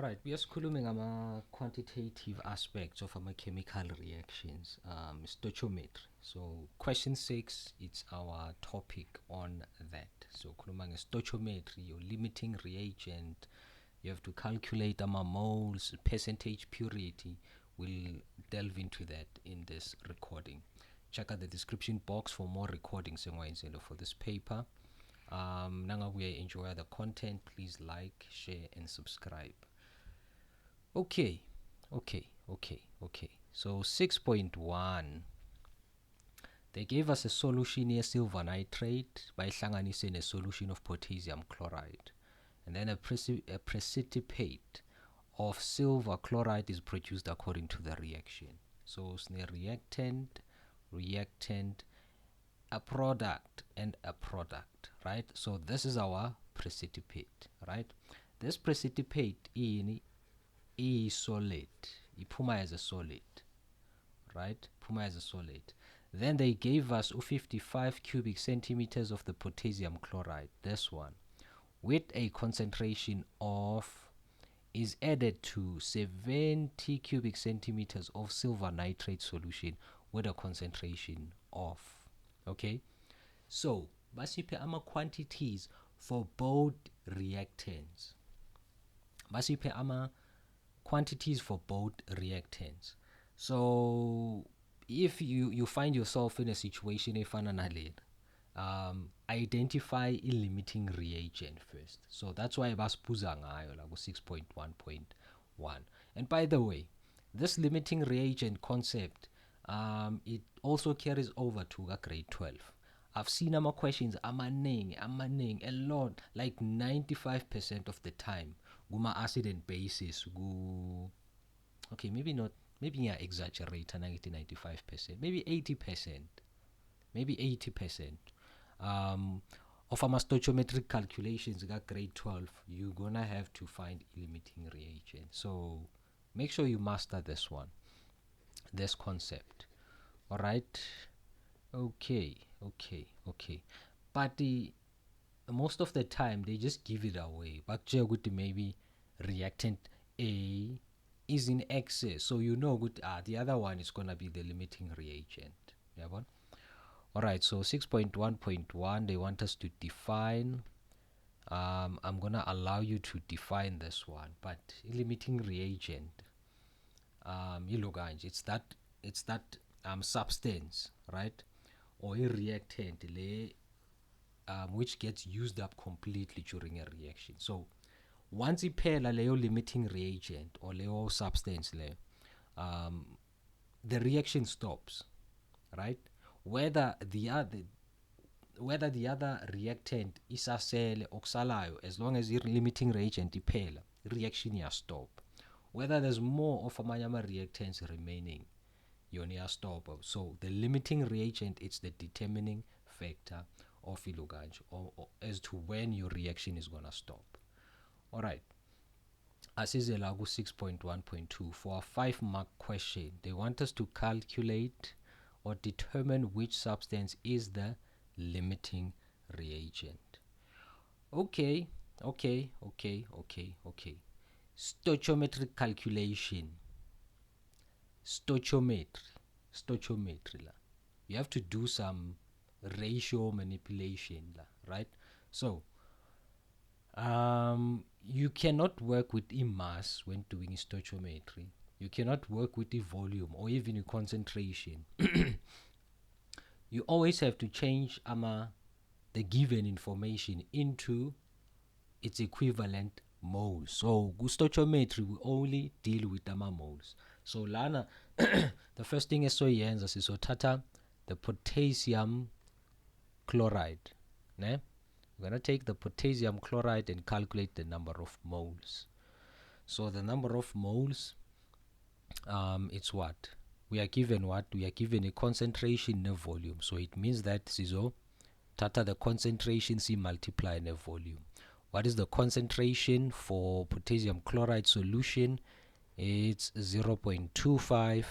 Alright, we are schooling ama quantitative aspects of our chemical reactions, stoichiometry. So question 6, it's our topic on that. So kulumang stoichiometry, your limiting reagent, you have to calculate ama moles, percentage purity. We'll delve into that in this recording. Check out the description box for more recordings for this paper. Nanga we enjoy the content, please like, share and subscribe. Okay. So 6.1, they gave us a solution here, silver nitrate, bayihlanganise a solution of potassium chloride, and then a precipitate of silver chloride is produced according to the reaction. So it's a reactant, a product, and a product, right? So this is our precipitate, right? This precipitate is solid, iphuma as a solid, right? Puma as a solid. Then they gave us 55 cubic centimeters of the potassium chloride, this one, with a concentration of, is added to 70 cubic centimeters of silver nitrate solution with a concentration of. Okay, so basiphe ama quantities for both reactants, basiphe ama quantities for both reactants. So if you find yourself in a situation efana nale, identify a limiting reagent first. So that's why basibuza ngayo la ku 6.1.1. And by the way, this limiting reagent concept, it also carries over to grade 12. I've seen ama questions amaning, a lot, like 95% of the time guma acid and bases okay, maybe not, maybe I exaggerate 95%, maybe 80%, of our stoichiometric calculations got grade 12, you're gonna have to find a limiting reagent. So make sure you master this one, this concept. All right, okay. But most of the time they just give it away, but maybe reactant A is in excess, so you know good, the other one is gonna be the limiting reagent. Yeah, bon? All right, so 6.1.1, they want us to define. I'm gonna allow you to define this one, but limiting reagent, it's that substance, right, or a reactant which gets used up completely during a reaction. So once iphela leyo limiting reagent or leyo substance le, the reaction stops, right? Whether the other reactant isasele okusalayo, as long as the limiting reagent iphela, reaction iyastop. Whether there's more of amanye reactants remaining, yona iyastop. So the limiting reagent, it's the determining factor of or as to when your reaction is gonna stop. All right, asizela ku 6.1.2, for a 5-mark question, they want us to calculate or determine which substance is the limiting reagent. Okay. Stoichiometric calculation, stoichiometry la. You have to do some ratio manipulation la, right? So you cannot work with mass when doing stoichiometry. You cannot work with the volume or even the concentration. You always have to change the given information into its equivalent moles. So stoichiometry will only deal with moles. So lana the first thing is so tata the potassium chloride, ne? We're going to take the potassium chloride and calculate the number of moles. So the number of moles, it's what? We are given what? We are given a concentration in a volume. So it means that sizo tata the concentration see multiply in a volume. What is the concentration for potassium chloride solution? It's 0.25.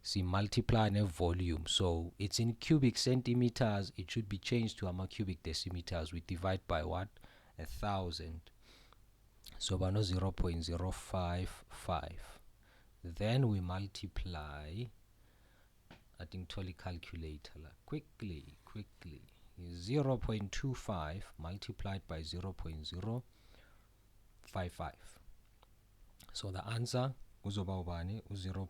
See, multiply in a volume, so it's in cubic centimeters. It should be changed to cubic decimeters. We divide by what? 1,000. So bano 0.055. Then we multiply. I think totally calculator quickly 0.25 multiplied by 0.055. So the answer uzoba ubani 0.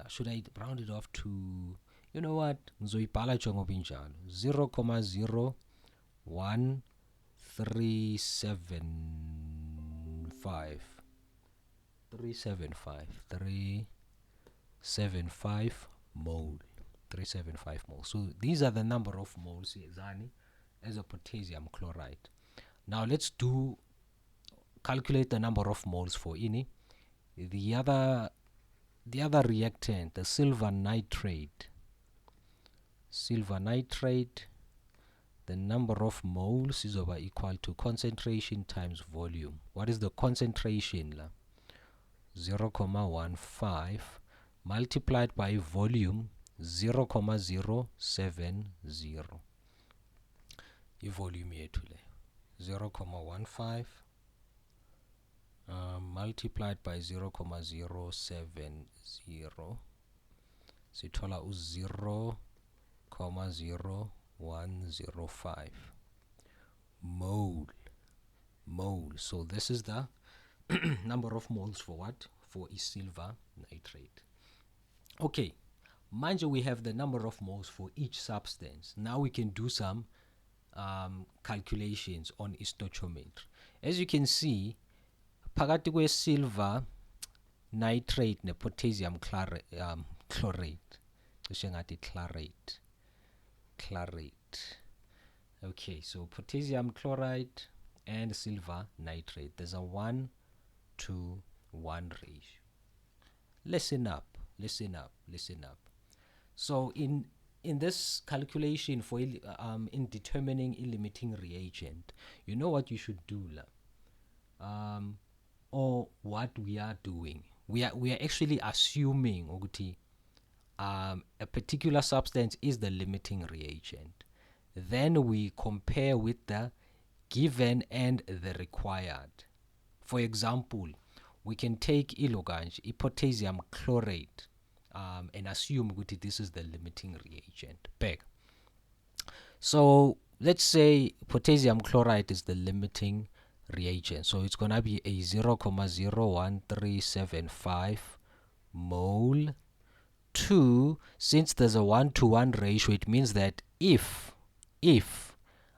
Should I round it off to, you know what, ngizoyibhala njengoba injalo, 0.01375 375 mole. 375 moles. So these are the number of moles as a potassium chloride. Now let's calculate the number of moles for ini. The other reactant, the silver nitrate, the number of moles is equal to concentration times volume. What is the concentration? 0.15 multiplied by volume 0.070. Volume yethu le 0.15 multiplied by 0.070 sithola u-0.0105 mole. So this is the number of moles for what? For a silver nitrate. Okay, manje we have the number of moles for each substance. Now we can do some calculations on stoichiometry. As you can see, phakathi kwe silver nitrate ne potassium chlorate, clarate. Okay, so potassium chloride and silver nitrate, there's a 1:1 ratio. Listen up. So in this calculation for in determining a limiting reagent, you know what you should do, or what we are doing. We are actually assuming a particular substance is the limiting reagent. Then we compare with the given and the required. For example, we can take potassium chlorate and assume this is the limiting reagent. So let's say potassium chloride is the limiting reagent. So it's gonna be a 0.01375 mole. 2, since there's a 1:1 ratio, it means that if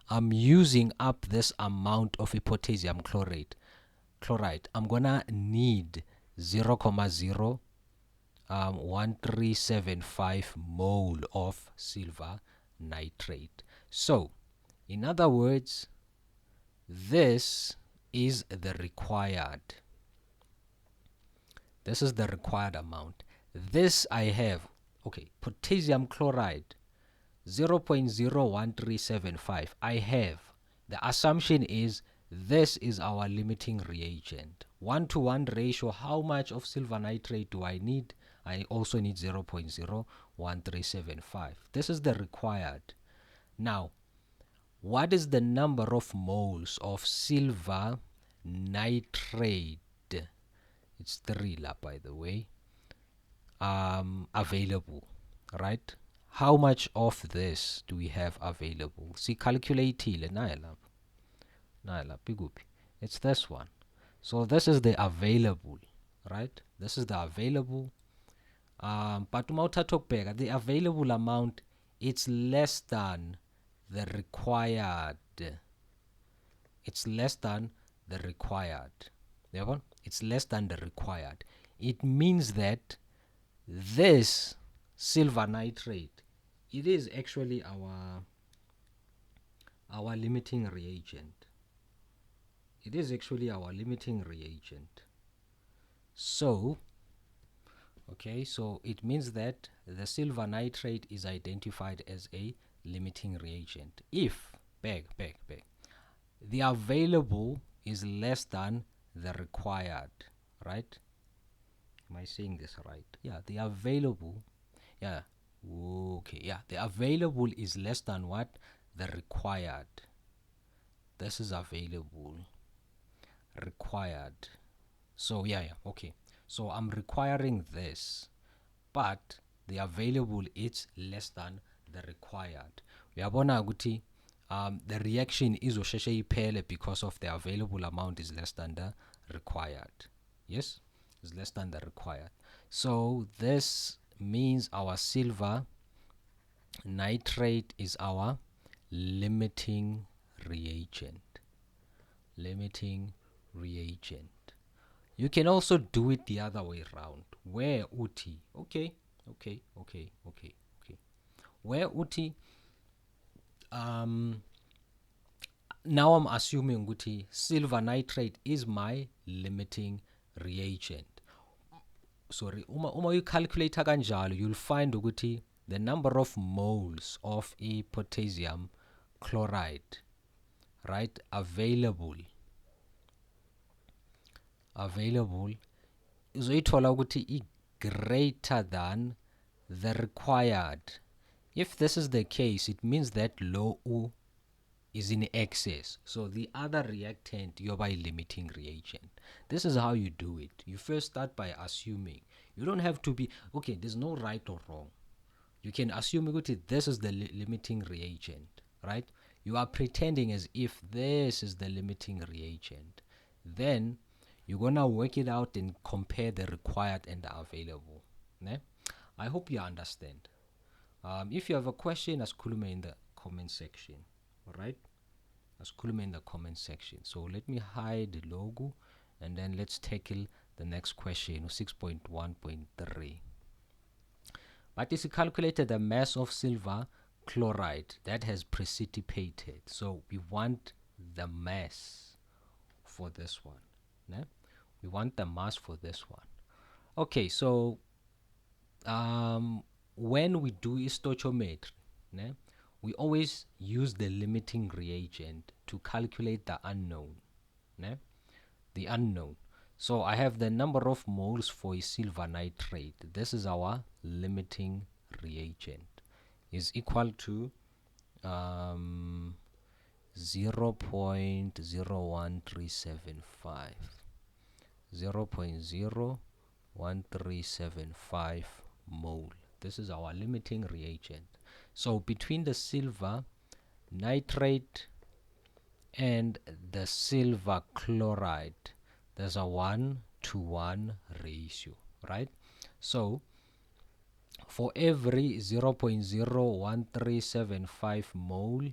I'm using up this amount of a potassium chloride, I'm gonna need 0.01375 mole of silver nitrate. So in other words, this is the required. This is the required amount. This I have, okay, potassium chloride 0.01375. I have, the assumption is this is our limiting reagent. 1:1 ratio, how much of silver nitrate do I need? I also need 0.01375. This is the required. Now, what is the number of moles of silver nitrate? It's 3 by the way. Available, right? How much of this do we have available? See, calculate it. It's this one. So this is the available, right? This is the available. But the available amount, it's less than the required. It's less than the required. It's less than the required. It means that this silver nitrate, it is actually our limiting reagent. It is actually our limiting reagent. So, okay, so it means that the silver nitrate is identified as a limiting reagent if the available is less than the required, right? Am I saying this right? Yeah, the available, yeah, okay, yeah, the available is less than what? The required. This is available. required. So okay. So I'm requiring this, but the available is less than the required. Uyabona ukuthi the reaction izosheshe iphele because of the available amount is less than the required. Yes, is less than the required. So this means our silver nitrate is our limiting reagent. Limiting reagent. You can also do it the other way around, where uti, okay, where uti, now I'm assuming uti silver nitrate is my limiting reagent. Sorry, uma you calculate kanjalo, you'll find ukuthi the number of moles of a potassium chloride, right, available uzoyithola ukuthi i greater than the required. If this is the case, it means that low U is in excess, so the other reactant you're limiting reagent. This is how you do it. You first start by assuming. You don't have to be okay, there's no right or wrong. You can assume this is the limiting reagent, right? You are pretending as if this is the limiting reagent. Then you're gonna work it out and compare the required and the available. Ne? I hope you understand. If you have a question, asikhulume in the comment section. Alright? Asikhulume in the comment section. So let me hide the logo and then let's tackle the next question, 6.1.3. But is calculated the mass of silver chloride that has precipitated. So we want the mass for this one. Ne? We want the mass for this one. Okay, so when we do stoichiometry, ne, we always use the limiting reagent to calculate the unknown. Ne? The unknown. So I have the number of moles for a silver nitrate. This is our limiting reagent. Is equal to 0.01375. 0.01375 mole. This is our limiting reagent. So between the silver nitrate and the silver chloride, there's a 1-to-1 ratio, right? So for every 0.01375 mole,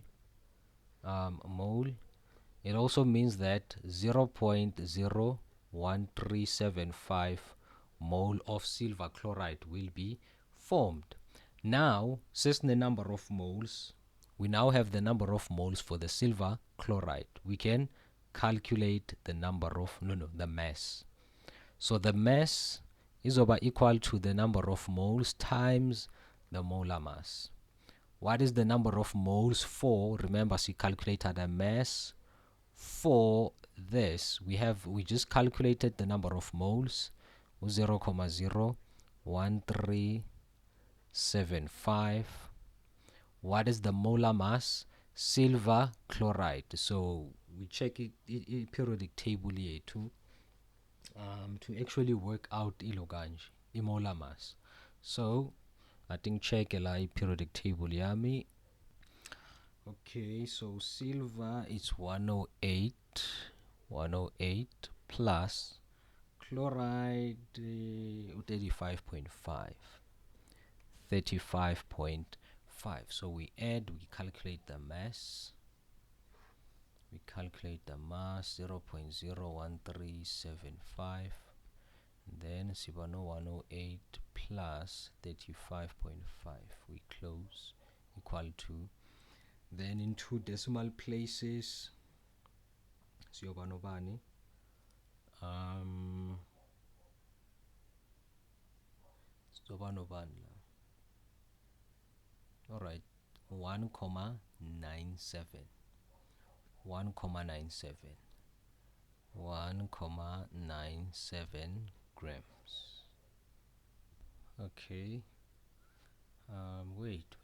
it also means that 0.01375 mole of silver chloride will be formed. Now, since the number of moles, we now have the number of moles for the silver chloride. We can calculate the number of, the mass. So the mass is equal to the number of moles times the molar mass. What is the number of moles for? Remember, we calculated the mass for this. We just calculated the number of moles, 0.01375. What is the molar mass? Silver chloride. So we check it periodic table here to actually work out the molar mass. So I think check a periodic table yami. Okay, so silver is 108 plus chloride 35.5. So we add, we calculate the mass. 0.01375. Then Sibano 108 plus 35.5. We close, equal to. Then in two decimal places, Sibano Bani. Alright, 1,97 grams. Okay. Wait.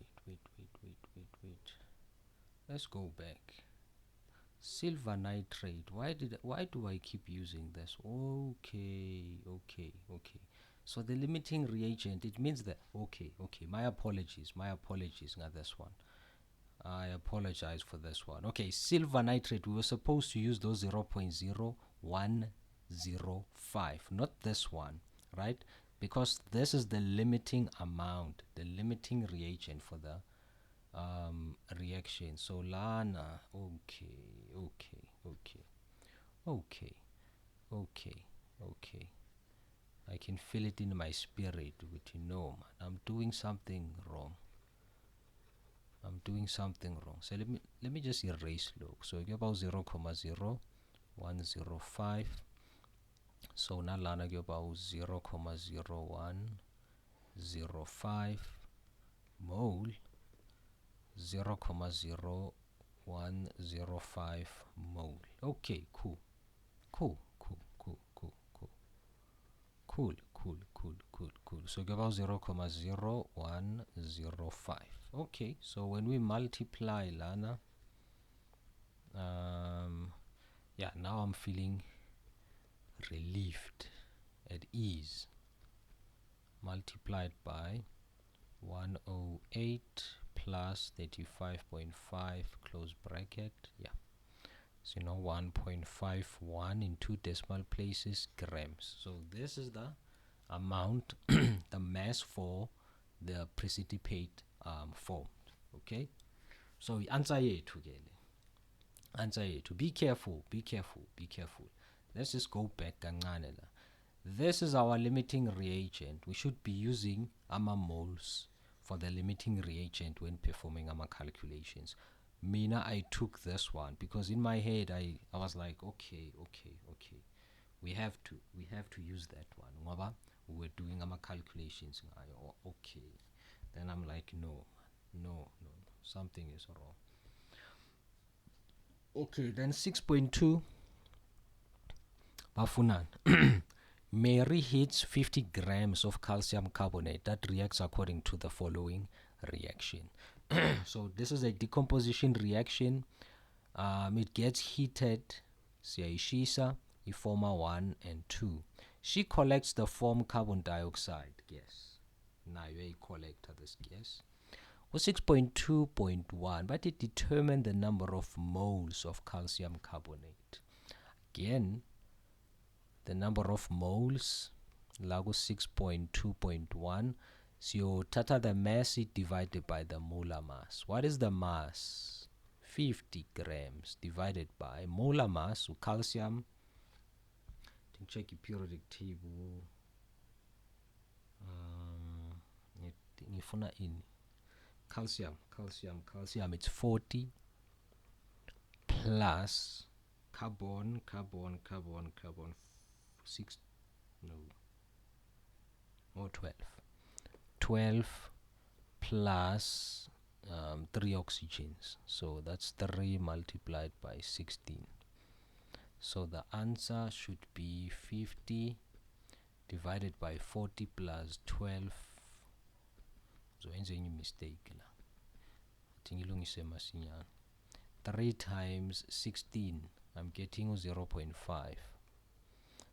Let's go back. Silver nitrate. Why do I keep using this? Okay. So the limiting reagent, it means that okay. My apologies on this one. I apologize for this one. Okay, silver nitrate, we were supposed to use those 0.0105, not this one, right? Because this is the limiting amount, the limiting reagent for the reaction. So lana, okay. I can feel it in my spirit, but man, I'm doing something wrong. So let me just erase log. So you about 0.0105. So now lana you about 0.0105 mole, 0.0105 mole. Okay, cool. So give out 0.0105. Okay, so when we multiply lana, yeah, now I'm feeling relieved, at ease. Multiplied by 108 plus 35.5 close bracket. Yeah, so 1.51 in 2 decimal places grams. So this is the amount, the mass for the precipitate formed. Okay, so answer it together. Be careful. Let's just go back. This is our limiting reagent. We should be using moles for the limiting reagent when performing our calculations. Mina, I took this one because in my head I was like, okay. We have to use that one. We were doing our calculations. Okay. Then I'm like, no, something is wrong. Okay, then 6.2. Bafunan. Mary heats 50 grams of calcium carbonate that reacts according to the following reaction. So this is a decomposition reaction. It gets heated. Siyayishisa, former 1 and 2. She collects the form carbon dioxide gas. Now you collect this gas. 6.2.1, but it determined the number of moles of calcium carbonate. Again, the number of moles, lago 6.2.1. So tata the mass divided by the molar mass. What is the mass? 50 grams divided by molar mass. So calcium, check the periodic table. Calcium, it's 40 plus carbon 6, no, or 12 plus 3 oxygens, so that's 3 multiplied by 16. So the answer should be 50 divided by 40 plus 12. So any mistake la. Tingilungise masinyana. 3 times 16, I'm getting 0.5.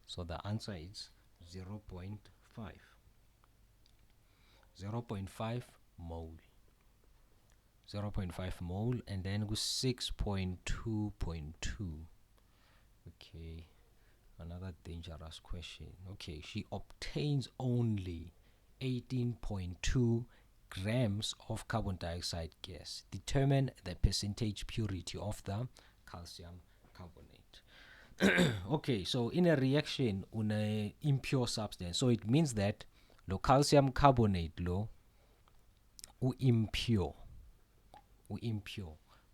So the answer is 0.5. 0.5 mole. 0.5 mole, and then 6.2.2. Okay, another dangerous question. Okay, she obtains only 18.2 grams of carbon dioxide gas. Determine the percentage purity of the calcium carbonate. Okay, so in a reaction on a impure substance, so it means that the calcium carbonate impure,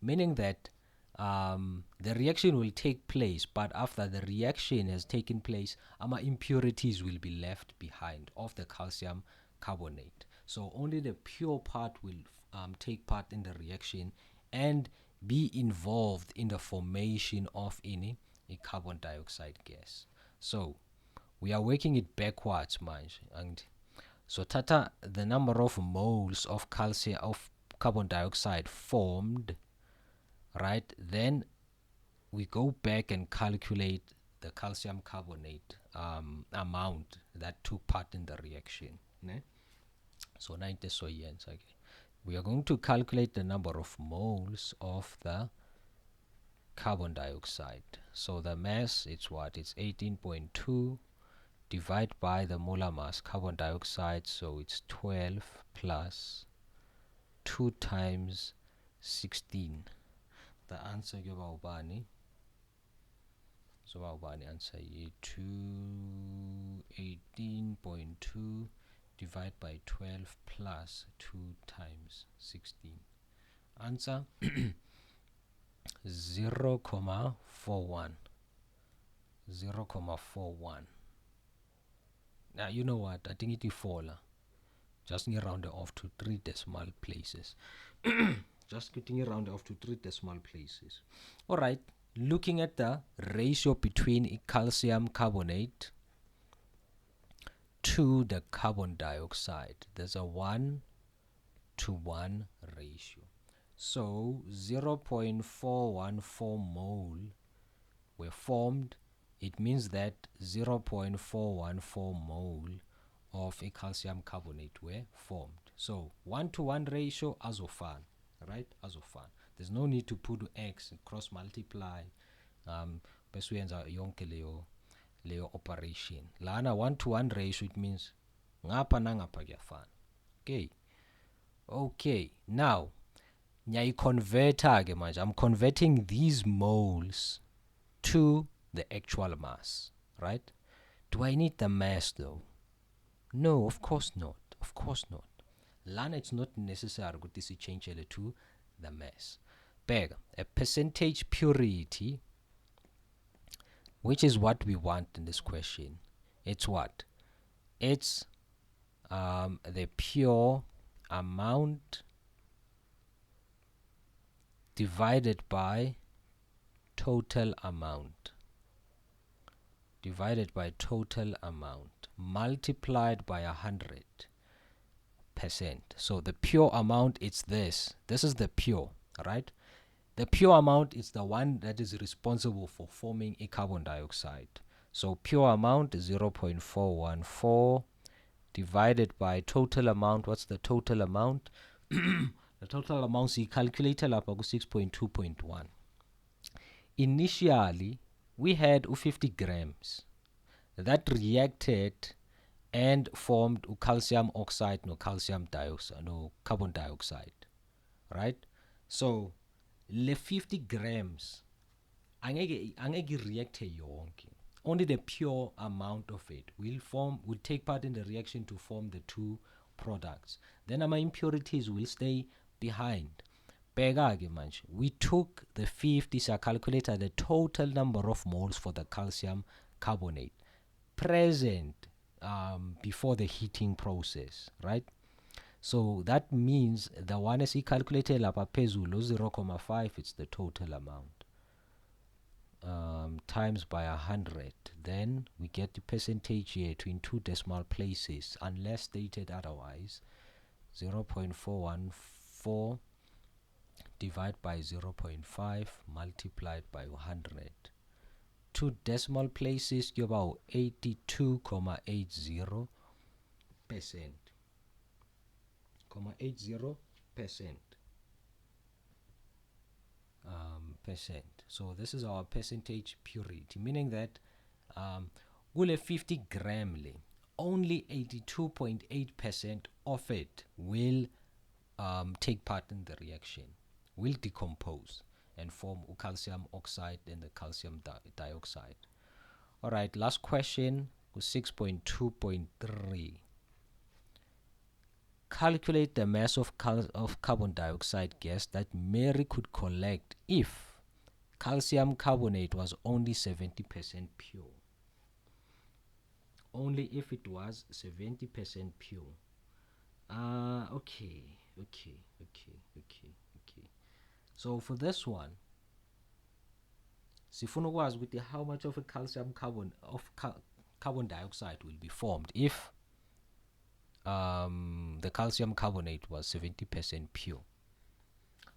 meaning that the reaction will take place, but after the reaction has taken place, impurities will be left behind of the calcium carbonate. So only the pure part will take part in the reaction and be involved in the formation of a carbon dioxide gas. So we are working it backwards, and so tata the number of moles of carbon dioxide formed, right? Then we go back and calculate the calcium carbonate amount that took part in the reaction. Ne? So we are going to calculate the number of moles of the carbon dioxide. So the mass, it's what? It's 18.2 divided by the molar mass carbon dioxide, so it's 12 plus 2 times 16. The answer is answer is 18.2 divided by 12 plus 2 times 16. Answer 0.41. 0.41. Now you know what? I think it will fall. Just need round it off to 3 decimal places. Just getting it round off to 3 decimal places. Alright, looking at the ratio between calcium carbonate to the carbon dioxide, there's a 1:1 ratio. So 0.414 mole were formed. It means that 0.414 mole of a calcium carbonate were formed. So 1:1 ratio azofan, right? Azofan. There's no need to put x cross multiply. Bese uyenza yonke leyo operation. Lana 1:1 ratio, it means ngapha nangapha kuyafana. Okay, now ngiyayiconverta ke manje. I'm converting these moles to the actual mass, right? Do I need the mass though? No, of course not. Of course not. Lana, it's not necessary to change it to the mass. Bega, a percentage purity, which is what we want in this question. It's what? It's the pure amount divided by total amount multiplied by 100%. So the pure amount, it's this is the pure, right? The pure amount is the one that is responsible for forming a carbon dioxide. So pure amount is 0.414 divided by total amount. What's the total amount? The total amount is calculated up to 6.2.1. Initially, we had 50 grams that reacted and formed calcium oxide no calcium dioxide no carbon dioxide, right? So le 50 grams angeke react yonke. Only the pure amount of it will take part in the reaction to form the two products. Then our impurities will stay behind. We took the 50, so calculated the total number of moles for the calcium carbonate present before the heating process, right? So that means the one is calculated lapha phezulu 0.5, it's the total amount, times by 100. Then we get the percentage here in 2 decimal places unless stated otherwise. 0.414 divided by 0.5 multiplied by 100. 2 decimal places give about 82.80%. 80%. So this is our percentage purity, meaning that kule 50 gram only 82.8% of it will take part in the reaction, will decompose and form calcium oxide and the calcium dioxide. Alright, last question, 6.2.3. Calculate the mass of carbon dioxide gas that Mary could collect if calcium carbonate was only 70% pure. Only if it was 70% pure. Okay. So for this one, sifuna ukwazi ukuthi how much of a carbon dioxide will be formed if the calcium carbonate was 70% pure.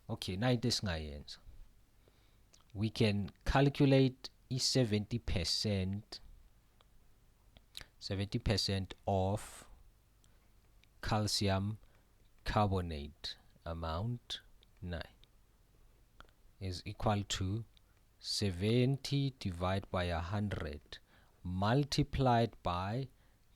Okay, now this ngayenza. we can calculate 70% of calcium carbonate amount is equal to 70 divided by 100 multiplied by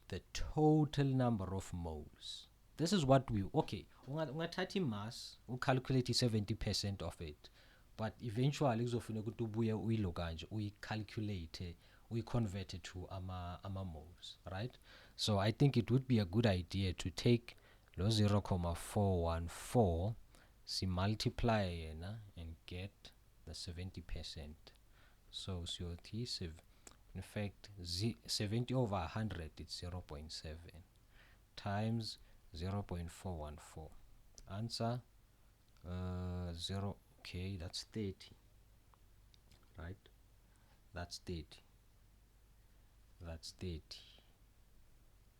the total number of moles. This is what we, okay, ungathatha mass ucalculate 70% of it, but eventually kuzofuneka ukuthi ubuye uyilo kanje uyicalculate uyiconvert to ama moles, right? So I think it would be a good idea to take lo 0.414 multiply and get the 70%. So in fact 70 over 100 it's 0.7 times 0.414. Answer 0. Okay, that's 30, right? That's 30. That's 30.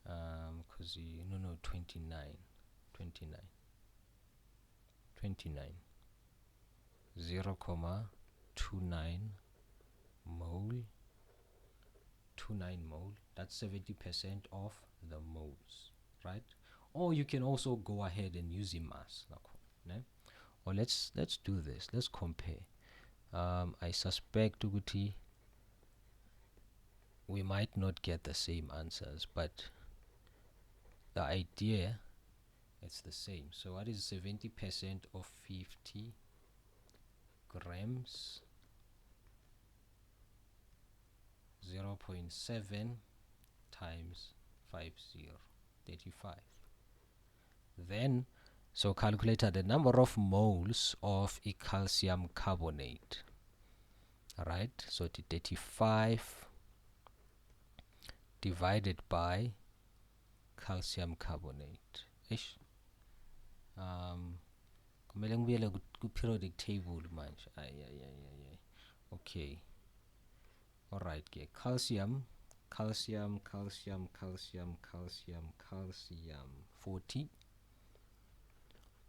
Because no 29 0.29 mole, 29 mole. That's 70% of the moles, right? Or you can also go ahead and use the mass. Or let's do this. Let's compare. I suspect we might not get the same answers, but the idea it's the same. So what is 70% of 50 grams? 0.7 times 50, 35. Then so calculate the number of moles of a calcium carbonate. Alright, so 35 divided by calcium carbonate. Kumele ngibuyele ku periodic table manje. Okay. Alright, okay. Calcium 40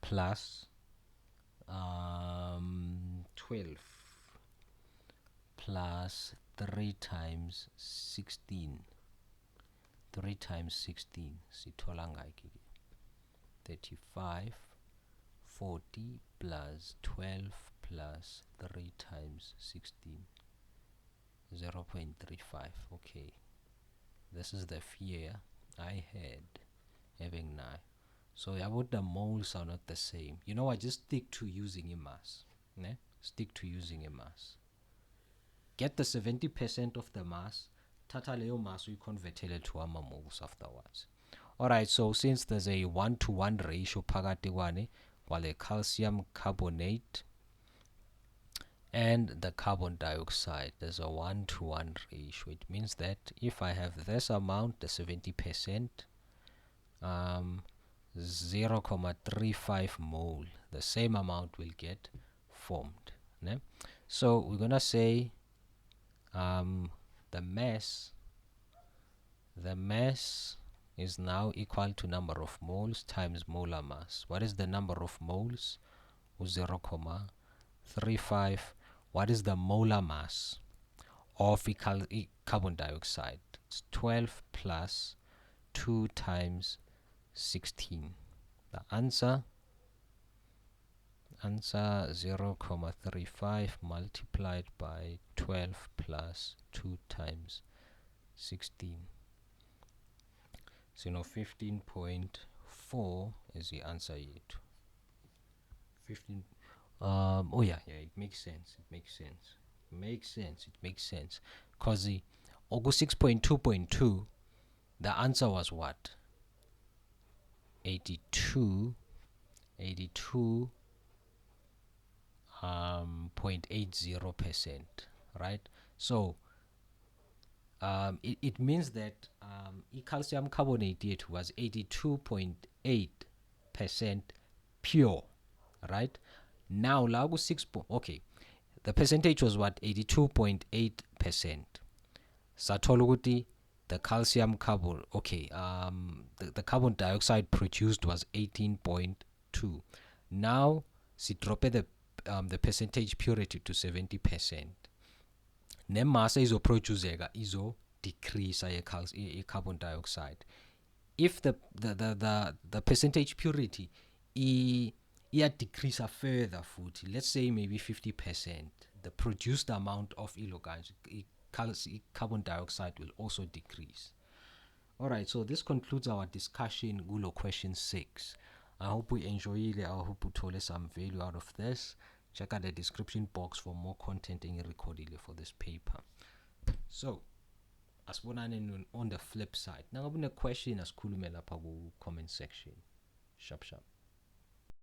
plus 12 plus 3 times 16. 3 times 16 sithola ngaki 35 40 plus 12 plus 3 times 16 0.35. Okay, this is the fear I had having now. So about the moles are not the same. You know, I just stick to using a mass. Stick to using a mass. Get the 70% of the mass. Tata leo mass we convert it to ama moles afterwards. Alright, so since there's a 1-to-1 ratio phakathi kwane kwale calcium carbonate and the carbon dioxide, there's a 1-to-1 ratio. It means that if I have this amount, the 70%, 0.35 mole, the same amount will get formed. So we're gonna say the mass is now equal to number of moles times molar mass. What is the number of moles? 0.35. What is the molar mass of carbon dioxide? It's 12 plus 2 times 16. The answer 0.35 multiplied by 12 plus 2 times 16. So 15.4 is the answer yet. 15. Oh yeah, it makes sense. It makes sense. Cause the August 6.2.2, the answer was what? 82.80%, right? So it means that calcium carbonate was 82.8% pure, right? Now lagu 6. Okay, the percentage was what? 82.8%. Sathola ukuthi the calcium carbon, okay, the carbon dioxide produced was 18.2. Now si drop the the percentage purity to 70%, nemassa izoproduceka decrease carbon dioxide. If the percentage purity decrease further futhi, let's say maybe 50%, the produced amount of carbon dioxide will also decrease. Alright, so this concludes our discussion gulo question 6. I hope we enjoyed it. I hope we told some value out of this. Check out the description box for more content in recording for this paper. So, on the flip side, now I'm going to question as comment section. Sharp.